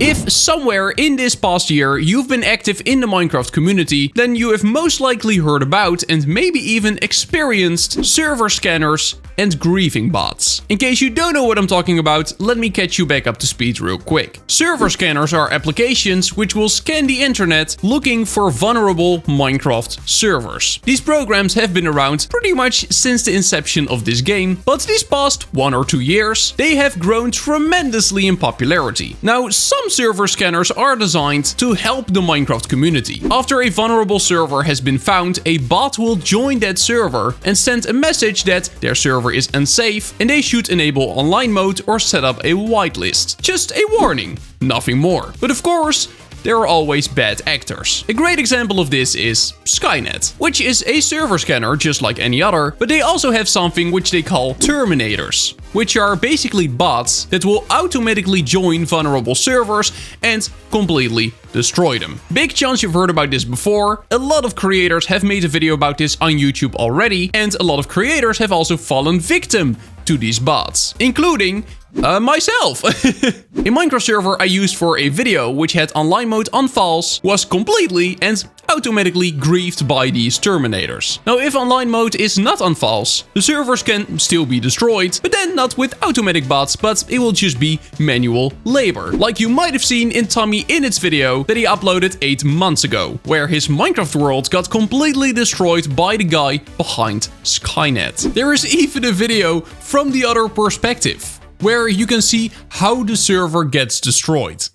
If somewhere in this past year you've been active in the Minecraft community, then you have most likely heard about and maybe even experienced server scanners and griefing bots. In case you don't know what I'm talking about, let me catch you back up to speed real quick. Server scanners are applications which will scan the internet looking for vulnerable Minecraft servers. These programs have been around pretty much since the inception of this game, but these past 1 or 2 years, they have grown tremendously in popularity. Now, some server scanners are designed to help the Minecraft community. After a vulnerable server has been found, a bot will join that server and send a message that their server is unsafe and they should enable online mode or set up a whitelist. Just a warning, nothing more. But of course, there are always bad actors. A great example of this is Skynet, which is a server scanner just like any other, but they also have something which they call terminators, which are basically bots that will automatically join vulnerable servers and completely destroy them. Big chance you've heard about this before. A lot of creators have made a video about this on YouTube already, and a lot of creators have also fallen victim to these bots, including myself. A Minecraft server I used for a video which had online mode on false was completely and automatically griefed by these terminators. Now, if online mode is not on false, the servers can still be destroyed, but then not with automatic bots, but it will just be manual labor. Like you might have seen in Tommy Innit's video that he uploaded 8 months ago, where his Minecraft world got completely destroyed by the guy behind Skynet. There is even a video from the other perspective, where you can see how the server gets destroyed.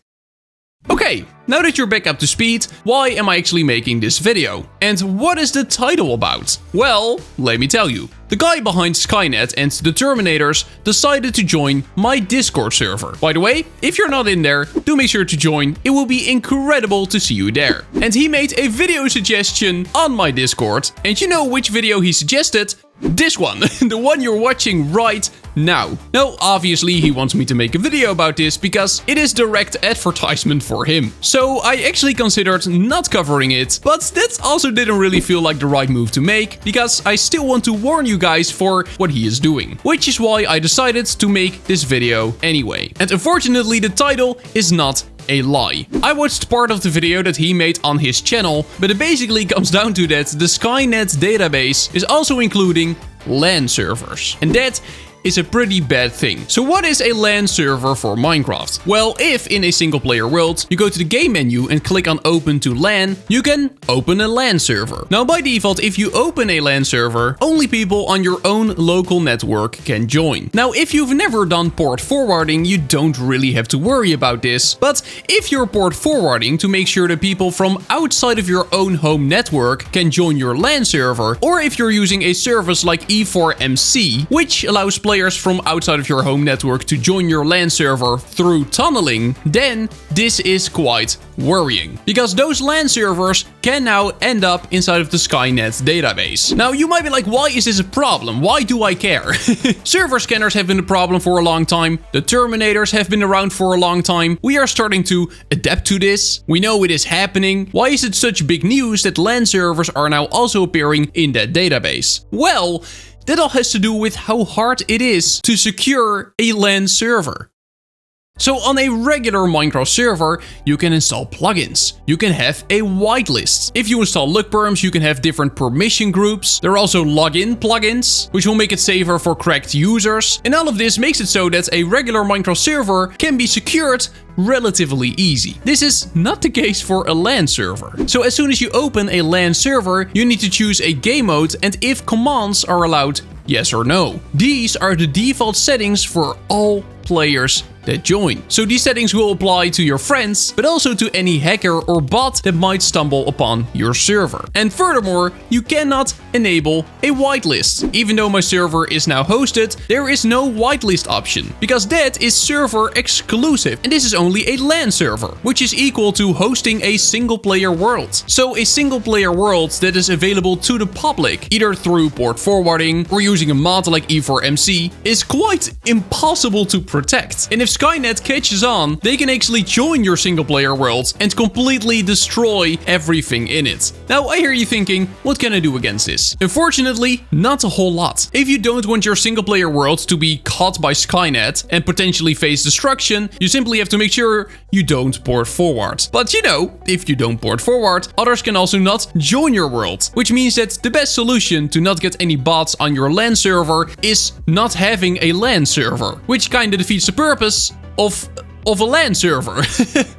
Okay, now that you're back up to speed, why am I actually making this video? And what is the title about? Well, let me tell you. The guy behind Skynet and the Terminators decided to join my Discord server. By the way, if you're not in there, do make sure to join. It will be incredible to see you there. And he made a video suggestion on my Discord. And you know which video he suggested? This one, the one you're watching right now. Now, obviously he wants me to make a video about this because it is direct advertisement for him. So I actually considered not covering it, but that also didn't really feel like the right move to make because I still want to warn you guys for what he is doing. Which is why I decided to make this video anyway. And unfortunately the title is not a lie. I watched part of the video that he made on his channel, but it basically comes down to that the Skynet database is also including LAN servers. And that is a pretty bad thing. So what is a LAN server for Minecraft? Well, if in a single player world, you go to the game menu and click on open to LAN, you can open a LAN server. Now by default, if you open a LAN server, only people on your own local network can join. Now if you've never done port forwarding, you don't really have to worry about this. But if you're port forwarding to make sure that people from outside of your own home network can join your LAN server, or if you're using a service like E4MC, which allows players from outside of your home network to join your LAN server through tunneling, then this is quite worrying. Because those LAN servers can now end up inside of the Skynet database. Now you might be like, why is this a problem? Why do I care? Server scanners have been a problem for a long time. The Terminators have been around for a long time. We are starting to adapt to this. We know it is happening. Why is it such big news that LAN servers are now also appearing in that database? Well, that all has to do with how hard it is to secure a LAN server. So on a regular Minecraft server, you can install plugins. You can have a whitelist. If you install look perms, you can have different permission groups. There are also login plugins, which will make it safer for cracked users. And all of this makes it so that a regular Minecraft server can be secured relatively easy. This is not the case for a LAN server. So as soon as you open a LAN server, you need to choose a game mode and if commands are allowed, yes or no. These are the default settings for all players that join. So these settings will apply to your friends, but also to any hacker or bot that might stumble upon your server. And furthermore, you cannot enable a whitelist. Even though my server is now hosted, there is no whitelist option, because that is server exclusive. And this is only a LAN server, which is equal to hosting a single player world. So a single player world that is available to the public, either through port forwarding or using a mod like E4MC, is quite impossible to protect. And if if Skynet catches on, they can actually join your single player world and completely destroy everything in it. Now I hear you thinking, what can I do against this? Unfortunately, not a whole lot. If you don't want your single player world to be caught by Skynet and potentially face destruction, you simply have to make sure you don't port forward. But you know, if you don't port forward, others can also not join your world, which means that the best solution to not get any bots on your LAN server is not having a LAN server, which kinda defeats the purpose of a LAN server.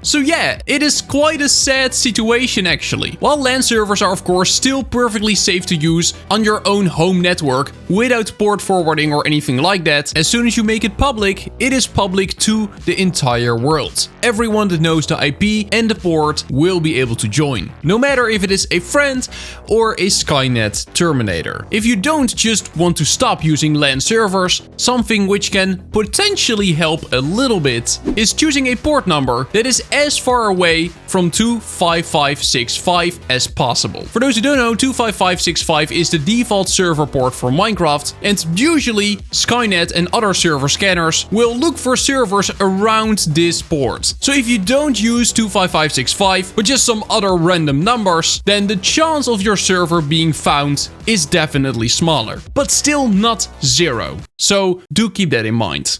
So yeah, it is quite a sad situation actually. While LAN servers are of course still perfectly safe to use on your own home network without port forwarding or anything like that, as soon as you make it public, it is public to the entire world. Everyone that knows the IP and the port will be able to join, no matter if it is a friend or a Skynet terminator. If you don't just want to stop using LAN servers, something which can potentially help a little bit is choosing a port number that is as far away from 25565 as possible. For those who don't know, 25565 is the default server port for Minecraft, and usually Skynet and other server scanners will look for servers around this port. So if you don't use 25565 but just some other random numbers, then the chance of your server being found is definitely smaller, but still not zero. So do keep that in mind.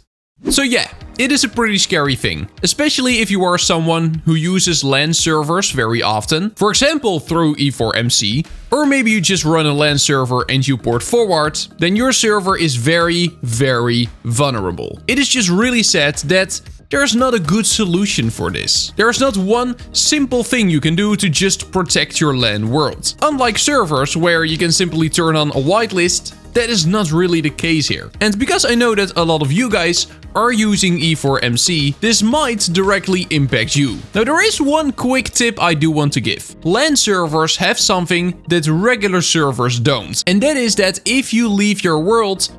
So yeah, it is a pretty scary thing, especially if you are someone who uses LAN servers very often, for example through E4MC, or maybe you just run a LAN server and you port forward, then your server is very, very vulnerable. It is just really sad that there's not a good solution for this. There's not one simple thing you can do to just protect your LAN world. Unlike servers where you can simply turn on a whitelist, that is not really the case here. And because I know that a lot of you guys are using E4MC, this might directly impact you. Now there is one quick tip I do want to give. LAN servers have something that regular servers don't. And that is that if you leave your world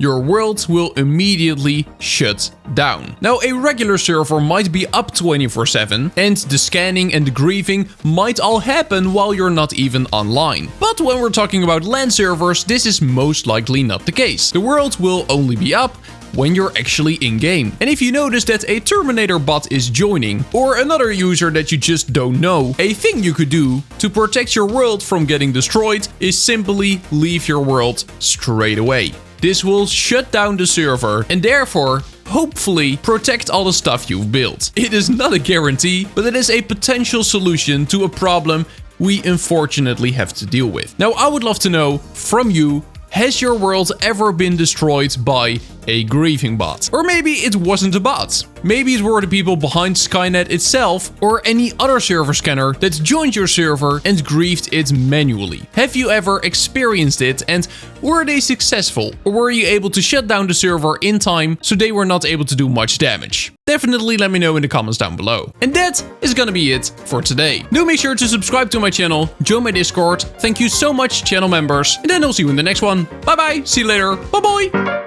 will immediately shut down. Now a regular server might be up 24/7 and the scanning and the griefing might all happen while you're not even online. But when we're talking about LAN servers, this is most likely not the case. The world will only be up when you're actually in-game. And if you notice that a Terminator bot is joining, or another user that you just don't know, a thing you could do to protect your world from getting destroyed is simply leave your world straight away. This will shut down the server and therefore hopefully protect all the stuff you've built. It is not a guarantee, but it is a potential solution to a problem we unfortunately have to deal with. Now I would love to know from you, has your world ever been destroyed by a griefing bot? Or maybe it wasn't a bot. Maybe it were the people behind Skynet itself or any other server scanner that joined your server and griefed it manually. Have you ever experienced it and were they successful? Or were you able to shut down the server in time so they were not able to do much damage? Definitely let me know in the comments down below. And that is gonna be it for today. Do make sure to subscribe to my channel, join my Discord. Thank you so much channel members, and then I'll see you in the next one. Bye bye, see you later, bye bye!